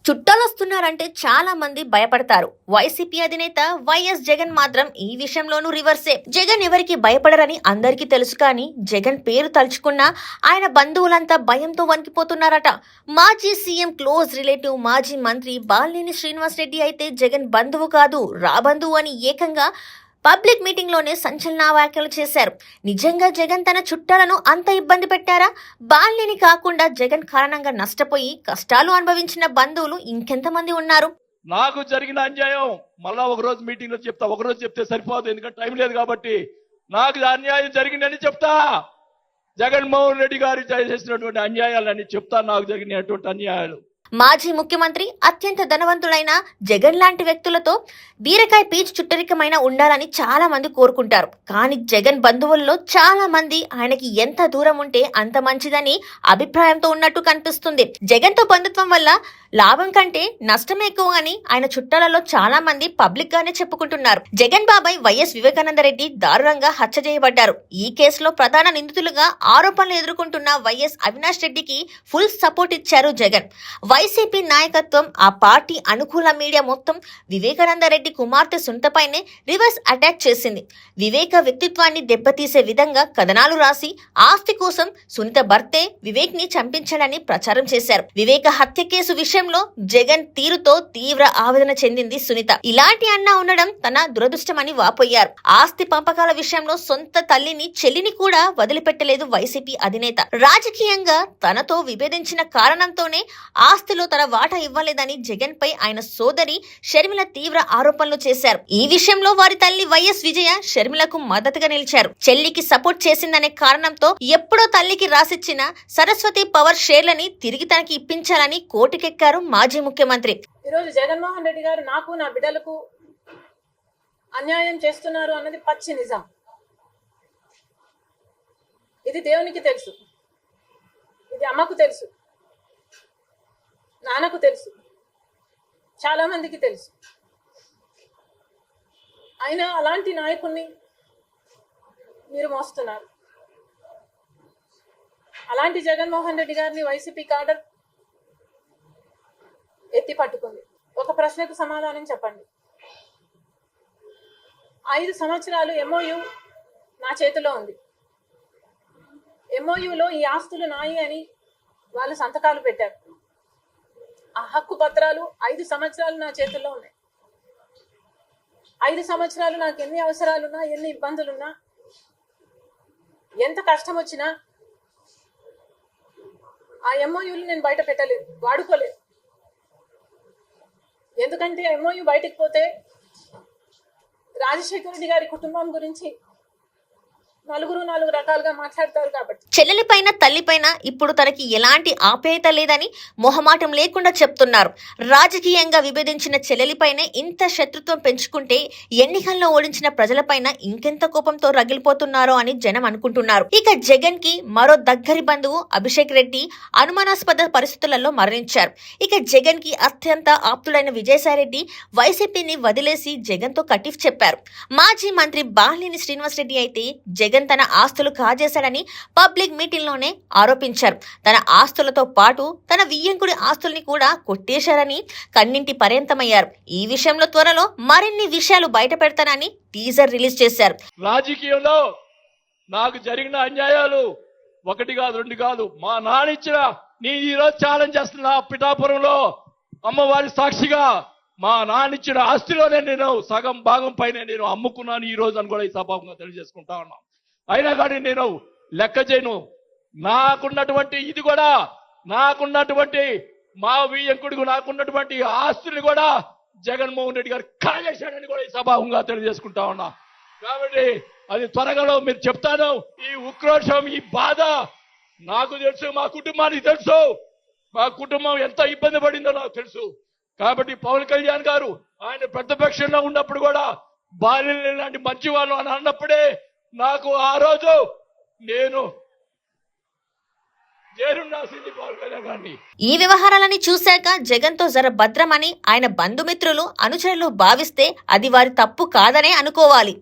చుట్టాలు వస్తున్నారంటే చాలా మంది భయపడతారు. వైసీపీ అధినేత వైఎస్ జగన్ మాత్రం ఈ విషయంలోనూ రివర్సే. జగన్ ఎవరికి భయపడరని అందరికీ తెలుసు, కానీ జగన్ పేరు తలుచుకున్నా ఆయన బంధువులంతా భయంతో వణికిపోతున్నారట. మాజీ సీఎం క్లోజ్ రిలేటివ్ మాజీ మంత్రి బాలినేని శ్రీనివాసరెడ్డి అయితే జగన్ బంధువు కాదు, రాబంధువు అని ఏకంగా పబ్లిక్ మీటింగ్ లోనే సంచలన వ్యాఖ్యలు చేశారు. నిజంగా జగన్ తన చుట్టాలను అంత ఇబ్బంది పెట్టారా? బాలినేని కాకుండా జగన్ కారణంగా నష్టపోయి కష్టాలు అనుభవించిన బంధువులు ఇంకెంతమంది ఉన్నారు? నాకు జరిగిన అన్యాయం మళ్ళా ఒక రోజు మీటింగ్ లో చెప్తా. ఒక రోజు చెప్తే సరిపోదు, ఎందుకంటే టైం లేదు కాబట్టి. నాకు అన్యాయం జరిగిందని చెప్తా. జగన్మోహన్ రెడ్డి గారు చేసినటువంటి అన్యాయాలని చెప్తా, నాకు జరిగినటువంటి అన్యాయాలు. మాజీ ముఖ్యమంత్రి అత్యంత ధనవంతుడైన జగన్ లాంటి వ్యక్తులతో బీరకాయ పీచు చుట్టరికమైన ఉండాలని చాలా మంది కోరుకుంటారు. కానీ జగన్ బంధువుల్లో చాలా మంది ఆయనకి ఎంత దూరం ఉంటే అంత మంచిదని అభిప్రాయంతో ఉన్నట్టు కనిపిస్తుంది. జగన్ తో బంధుత్వం వల్ల లాభం కంటే నష్టం ఎక్కువ అని ఆయన చుట్టాలలో చాలా మంది పబ్లిక్ గానే చెప్పుకుంటున్నారు. జగన్ బాబాయ్ వైఎస్ వివేకానంద రెడ్డి దారుణంగా హత్య చేయబడ్డారు. ఈ కేసులో ప్రధాన నిందితులుగా ఆరోపణలు ఎదుర్కొంటున్న వైఎస్ అవినాష్ రెడ్డికి ఫుల్ సపోర్ట్ ఇచ్చారు జగన్. వైసీపీ నాయకత్వం, ఆ పార్టీ అనుకూల మీడియా మొత్తం వివేకానంద రెడ్డి కుమార్తె సునీతపైనే రివర్స్ అటాక్ చేసింది. వివేక వ్యక్తిత్వాన్ని దెబ్బతీసే విధంగా కథనాలు రాసి ఆస్తి కోసం సునీత భర్తే వివేక్ ని చంపించాలని ప్రచారం చేశారు. వివేక హత్య కేసు విషయంలో జగన్ తీరుతో తీవ్ర ఆవేదన చెందింది సునీత. ఇలాంటి అన్న ఉండడం తన దురదృష్టమని వాపోయారు. ఆస్తి పంపకాల విషయంలో సొంత తల్లిని, చెల్లిని కూడా వదిలిపెట్టలేదు వైసీపీ అధినేత. రాజకీయంగా తనతో విభేదించిన కారణంతోనే ఆస్తిలో తన వాటా ఇవ్వలేదని జగన్ పై ఆయన సోదరి షర్మిల తీవ్ర ఆరోపణలు చేశారు. ఈ విషయంలో వారి తల్లి వైఎస్ విజయ షర్మిలకు మద్దతుగా నిలిచారు. చెల్లికి సపోర్ట్ చేసిందనే కారణంతో ఎప్పుడో తల్లికి రాసిచ్చిన సరస్వతి పవర్ షేర్లని తిరిగి తనకి ఇప్పించాలని కోర్టుకెక్కారు మాజీ ముఖ్యమంత్రి. ఈరోజు జగన్మోహన్ రెడ్డి గారు నాకు, నా బిడ్డలకు అన్యాయం చేస్తున్నారు అన్నది పచ్చి నిజం. ఇది దేవునికి తెలుసు, ఇది అమ్మకు తెలుసు, నాన్నకు తెలుసు, చాలా మందికి తెలుసు. ఆయన అలాంటి నాయకుడిని మీరు మోస్తున్నారు. అలాంటి జగన్మోహన్ రెడ్డి గారిని వైసీపీ కాడర్ ఎత్తి పట్టుకుంది. ఒక ప్రశ్నకు సమాధానం చెప్పండి. 5 సంవత్సరాలు MOU నా చేతిలో ఉంది. MOUలో ఈ ఆస్తులు నాయి అని వాళ్ళు సంతకాలు పెట్టారు. ఆ హక్కు పత్రాలు 5 సంవత్సరాలు నా చేతుల్లో ఉన్నాయి. 5 సంవత్సరాలు నాకు ఎన్ని అవసరాలున్నా, ఎన్ని ఇబ్బందులున్నా, ఎంత కష్టం వచ్చినా ఆ MOUలు నేను బయట పెట్టలేదు, వాడుకోలేదు. ఎందుకంటే MOU బయటకు పోతే రాజశేఖర రెడ్డి గారి కుటుంబం గురించి నలుగురు 4 రకాలుగా మాట్లాడతారు కాబట్టి. చెల్లెలిపైన, తల్లిపైన ఇప్పుడు తనకి ఎలాంటి ఆప్యాయత లేదని మొహమాటం లేకుండా చెప్తున్నారు. రాజకీయంగా విభేదించిన చెల్లెలిపైనే ఇంత శత్రుత్వం పెంచుకుంటే ఎన్నికల్లో ఓడించిన ప్రజలపైన ఇంకెంత కోపంతో రగిలిపోతున్నారో అని జనం అనుకుంటున్నారు. ఇక జగన్ కి మరో దగ్గరి బంధువు అభిషేక్ రెడ్డి అనుమానాస్పద పరిస్థితులలో మరణించారు. ఇక జగన్ కి అత్యంత ఆప్తుడైన విజయసాయిరెడ్డి వైసీపీని వదిలేసి జగన్ తో కటిఫ్ చెప్పారు. మాజీ మంత్రి బాలినేని శ్రీనివాసరెడ్డి అయితే జగన్ తన ఆస్తులు కాజేశాడని పబ్లిక్ మీటింగ్ లోనే ఆరోపించారు. తన ఆస్తులతో పాటు తన వియ్యంకుడి ఆస్తుల్ని కూడా కొట్టేశారని కన్నింటి పర్యంతమయ్యారు. ఈ విషయంలో త్వరలో మరిన్ని విషయాలు బయట పెడతానని టీజర్ రిలీజ్ చేశారు. రాజకీయంలో నాకు జరిగిన అన్యాయాలు 1 కాదు 2 కాదు. మా నాన్న ఇచ్చిన, నీ ఈరోజు ఛాలెంజ్ చేస్తున్నా పిఠాపురంలో అమ్మవారి సాక్షిగా, మా నాన్న ఇచ్చిన ఆస్తిలోనే నేను సగం భాగం పైన నేను అమ్ముకున్నాను ఈ రోజు అని కూడా ఈ సభాముగా తెలియజేసుకుంటా ఉన్నా. అయినా కానీ నేను లెక్క చేయను. నాకున్నటువంటి ఇది కూడా, నాకున్నటువంటి మా వియ్యంకుడికి నాకున్నటువంటి ఆస్తులు కూడా జగన్మోహన్ రెడ్డి గారు కాజేశాడని కూడా ఈ సభాముగా తెలియజేసుకుంటా ఉన్నా. కాబట్టి అది త్వరగా మీరు చెప్తాను. ఈ ఉక్రోషం, ఈ బాధ నాకు తెలుసు, మా కుటుంబానికి తెలుసు. మా కుటుంబం ఎంత ఇబ్బంది పడిందో నాకు తెలుసు. కాబట్టి పవన్ కళ్యాణ్ గారు ఆయన ప్రతిపక్షంలో ఉన్నప్పుడు కూడా బాలినేని లాంటి మంచి వాళ్ళు అని అన్నప్పుడే నాకు ఆ రోజు నేను పవన్ కళ్యాణ్ గారిని. ఈ వ్యవహారాలని చూశాక జగన్ తో జర భద్రమని ఆయన బంధుమిత్రులు, అనుచరులు భావిస్తే అది వారి తప్పు కాదనే అనుకోవాలి.